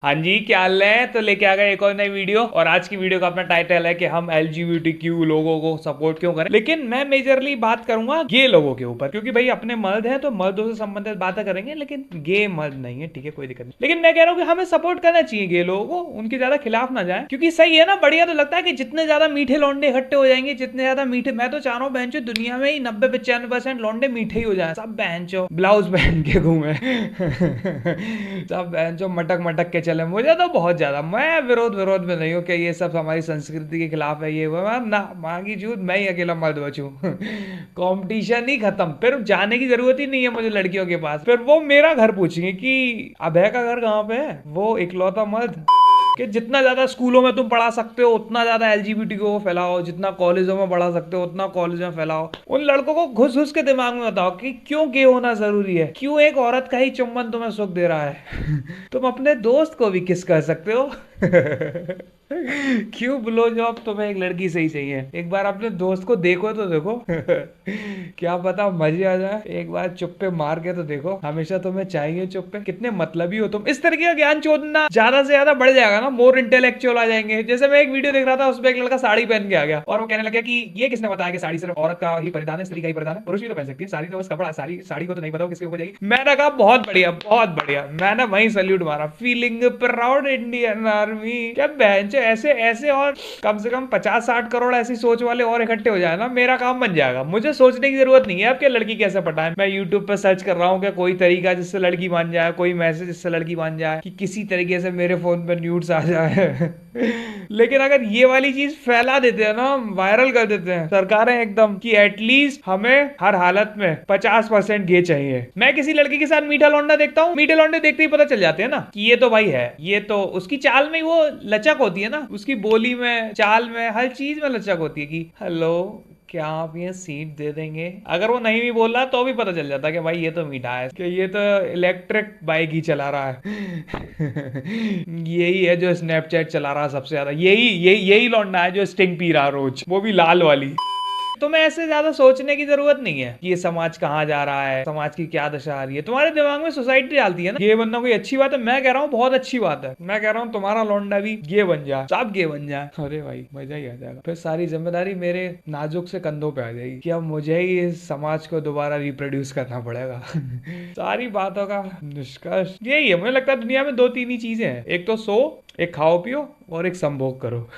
हाँ जी, क्या हाल है? तो लेके आ गए एक और नई वीडियो। और आज की वीडियो का अपना टाइटल है कि हम एलजीबीटीक्यू लोगों को सपोर्ट क्यों करें। लेकिन मैं मेजरली बात करूंगा गे लोगों के ऊपर, क्योंकि भाई अपने मर्द हैं तो मर्दों से संबंधित बातें करेंगे, लेकिन गे मर्द नहीं है, ठीक है, कोई दिक्कत नहीं। लेकिन मैं कह रहा हूँ कि हमें सपोर्ट करना चाहिए गे लोगों को, उनके ज्यादा खिलाफ ना जाए, क्योंकि सही है ना, बढ़िया तो लगता है कि जितने ज्यादा मीठे लौंडे इकट्ठे हो जाएंगे, जितने ज्यादा मीठे, मैं तो चाह रहा हूँ बहन चो दुनिया में ही 90-95% लौंडे मीठे ही हो जाए, सब बहन चो ब्लाउज पहन के घूमे सब बहन चो मटक मटक के चले। मुझे तो बहुत ज्यादा, मैं विरोध विरोध में नहीं हूँ कि ये सब हमारी संस्कृति के खिलाफ है, ये वो ना, मांगी जूत मैं ही अकेला मर्द बचूं कंपटीशन ही खत्म, फिर जाने की जरूरत ही नहीं है मुझे लड़कियों के पास। फिर वो मेरा घर पूछेंगे कि अभय का घर कहाँ पे है, वो इकलौता मर्द। कि जितना ज्यादा स्कूलों में तुम पढ़ा सकते हो उतना ज्यादा एलजीबीटी को फैलाओ, जितना कॉलेजों में पढ़ा सकते हो उतना कॉलेज में फैलाओ। उन लड़कों को घुस घुस के दिमाग में बताओ कि क्यों गे होना जरूरी है, क्यों एक औरत का ही चुंबन तुम्हें सुख दे रहा है तुम अपने दोस्त को भी किस कर सकते हो क्यों ब्लो जॉब तुम्हें एक लड़की से ही चाहिए? एक बार अपने दोस्त को देखो तो देखो क्या पता मजे आ जाए। एक बार चुप्पे मार के तो देखो, हमेशा तुम्हें चाहिए चुप्पे, कितने मतलबी हो तुम। इस तरीके का ज्ञान चोदना ज्यादा से ज्यादा बढ़ जाएगा ना, मोर इंटेलेक्चुअल आ जाएंगे। जैसे मैं एक वीडियो देख रहा था, उसमें एक लड़का साड़ी पहन के आ गया और वो कहने लगा कि ये किसने बताया कि साड़ी सिर्फ औरत का ही परिधान है, स्त्री का ही परिधान है, पुरुष भी तो पहन सकती है, साड़ी तो बस कपड़ा, साड़ी साड़ी को तो नहीं पता किसके ऊपर जाएगी। मैंने कहा बहुत बढ़िया बहुत बढ़िया, मैंने वहीं सल्यूट मारा, फीलिंग प्राउड इंडियन आर्मी। क्या बहन ऐसे ऐसे और कम से कम 50-60 करोड़ ऐसी सोच वाले और इकट्ठे हो जाए ना, मेरा काम बन जाएगा। मुझे सोचने की जरूरत नहीं है अब कि लड़की कैसे पटाए। मैं यूट्यूब पे सर्च कर रहा हूँ कि कोई तरीका जिससे लड़की मान जाए, कोई मैसेज जिससे लड़की मान जाए, कि किसी तरीके से मेरे फोन पे न्यूड्स आ जाए लेकिन अगर ये वाली चीज फैला देते हैं ना, वायरल कर देते हैं सरकारें एकदम, कि एटलीस्ट हमें हर हालत में 50% गे चाहिए। मैं किसी लड़की के साथ मीठा लौंडा देखता हूँ, मीठे लौंडे देखते ही पता चल जाते हैं ना कि ये तो भाई है, ये तो उसकी चाल में वो लचक होती है ना, उसकी बोली में, चाल में, हर चीज में लचक होती है कि हेलो क्या आप ये सीट दे देंगे। अगर वो नहीं भी बोल रहा तो भी पता चल जाता है कि भाई ये तो मीठा है, कि ये तो इलेक्ट्रिक बाइक ही चला रहा है यही है जो स्नैपचैट चला रहा है सबसे ज्यादा, यही यही यही लौंडा है जो स्टिंग पी रहा रोज, वो भी लाल वाली। तुम्हें ऐसे ज्यादा सोचने की जरूरत नहीं है कि ये समाज कहाँ जा रहा है, समाज की क्या दशा आ रही है। तुम्हारे दिमाग में सोसाइटी डालती है ना गे बनना कोई अच्छी बात है। मैं कह रहा हूँ बहुत अच्छी बात है, मैं कह रहा हूँ तुम्हारा लौंडा भी गे बन जाए, सब गे बन जाए, अरे भाई मजा ही आ जाएगा। फिर सारी जिम्मेदारी मेरे नाजुक से कंधों पे आ जाएगी कि अब मुझे ही इस समाज को दोबारा रिप्रोड्यूस करना पड़ेगा सारी बातों का निष्कर्ष यही है, मुझे लगता है दुनिया में दो तीन ही चीजें हैं, एक तो सो, एक खाओ पियो और एक संभोग करो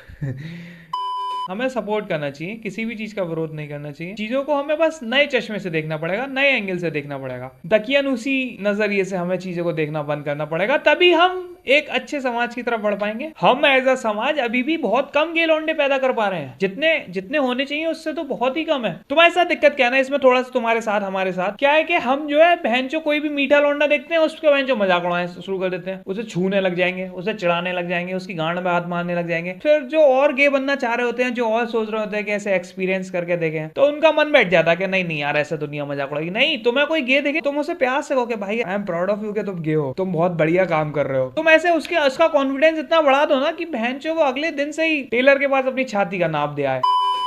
हमें सपोर्ट करना चाहिए, किसी भी चीज का विरोध नहीं करना चाहिए। चीजों को हमें बस नए चश्मे से देखना पड़ेगा, नए एंगल से देखना पड़ेगा, दकियानुसी नजरिए से हमें चीजों को देखना बंद करना पड़ेगा, तभी हम एक अच्छे समाज की तरफ बढ़ पाएंगे। हम एज अ समाज अभी भी बहुत कम गे लौंडे पैदा कर पा रहे हैं, जितने जितने होने चाहिए उससे तो बहुत ही कम है। तुम्हारे साथ दिक्कत क्या है ना, इसमें थोड़ा सा तुम्हारे साथ हमारे साथ क्या है कि हम जो है बहन चो कोई भी मीठा लौंडा देखते हैं उसके बहन चो मजाक उड़ाना शुरू कर देते हैं, उसे छूने लग जाएंगे, उसे चिढ़ाने लग जाएंगे, उसकी गांड में हाथ मारने लग जाएंगे। फिर जो और गे बनना चाह रहे होते हैं, जो और सोच रहे होते हैं कि ऐसे एक्सपीरियंस करके देखें, तो उनका मन बैठ जाता है कि नहीं नहीं यार ऐसा दुनिया मजाक उड़ाएगी। नहीं, तुम्हें कोई गे देखे तुम उसे प्यार से कहो कि भाई I am proud of you कि तुम गे हो, तुम बहुत बढ़िया काम कर रहे हो। तुम ऐसे उसके उसका कॉन्फिडेंस इतना बढ़ा दो ना कि बहन चो वो अगले दिन से ही टेलर के पास अपनी छाती का नाप दे आए।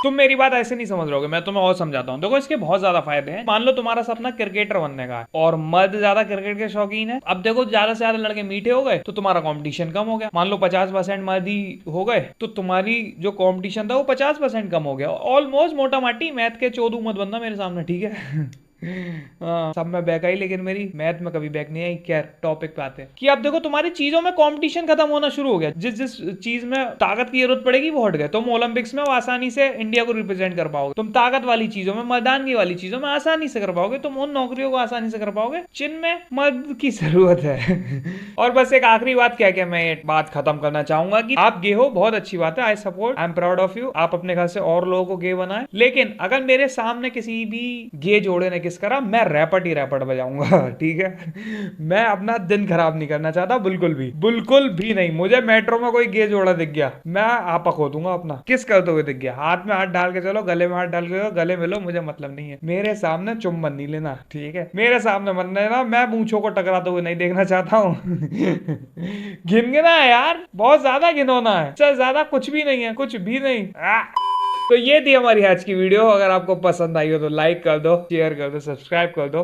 तुम मेरी बात ऐसे नहीं समझ रहोगे, मैं तुम्हें और समझाता हूँ। देखो इसके बहुत ज्यादा फायदे हैं। मान लो तुम्हारा सपना क्रिकेटर बनने का है और मर्द ज्यादा क्रिकेट के शौकीन है। अब देखो ज्यादा से ज्यादा लड़के मीठे हो गए तो तुम्हारा कंपटीशन कम हो गया। मान लो 50% मर्द ही हो गए तो तुम्हारी जो कंपटीशन था वो 50% कम हो गया। ऑलमोस्ट मोटा माटी, मैथ के चोदू मत बनना मेरे सामने, ठीक है हाँ, सब में बैक आई लेकिन मेरी मैथ में कभी बैक नहीं आई। क्या टॉपिक पे आते हैं कि अब देखो तुम्हारी चीजों में कंपटीशन खत्म होना शुरू हो गया। जिस जिस चीज में ताकत की जरूरत पड़ेगी वो हट गए। तुम ओलंपिक्स में आसानी से इंडिया को रिप्रेजेंट कर पाओगे, तुम ताकत वाली चीजों में, मैदान की वाली चीजों में आसानी से कर पाओगे, तुम उन नौकरियों को आसानी से कर पाओगे जिनमें मर्द की जरूरत है और बस एक आखिरी बात क्या क्या मैं ये बात खत्म करना चाहूंगा कि आप गे हो, बहुत अच्छी बात है, I support, I am proud of you. आप अपने घर से और लोगों को गे बनाए, लेकिन अगर मेरे सामने किसी भी गे जोड़े ने किस करा, मैं रैपट ही रैपट बजाऊंगा ठीक है मैं अपना दिन खराब नहीं करना चाहता, बिल्कुल भी नहीं। मुझे मेट्रो में कोई गे जोड़ा दिख गया, मैं आपा खो दूंगा अपना, किस करते हुए दिख गया, हाथ में हाथ डाल के चलो, गले में हाथ डाल के चलो, गले मिलो, मुझे मतलब नहीं है। मेरे सामने चुम्बन नहीं लेना, ठीक है, मेरे सामने मत लेना, मैं मूंछों को टकराते हुए नहीं देखना चाहता हूँ गिनगिना है यार, बहुत ज्यादा गिनोना है, इससे ज्यादा कुछ भी नहीं है, कुछ भी नहीं। तो ये थी हमारी आज की वीडियो। अगर आपको पसंद आई हो तो लाइक कर दो, शेयर कर दो, सब्सक्राइब कर दो।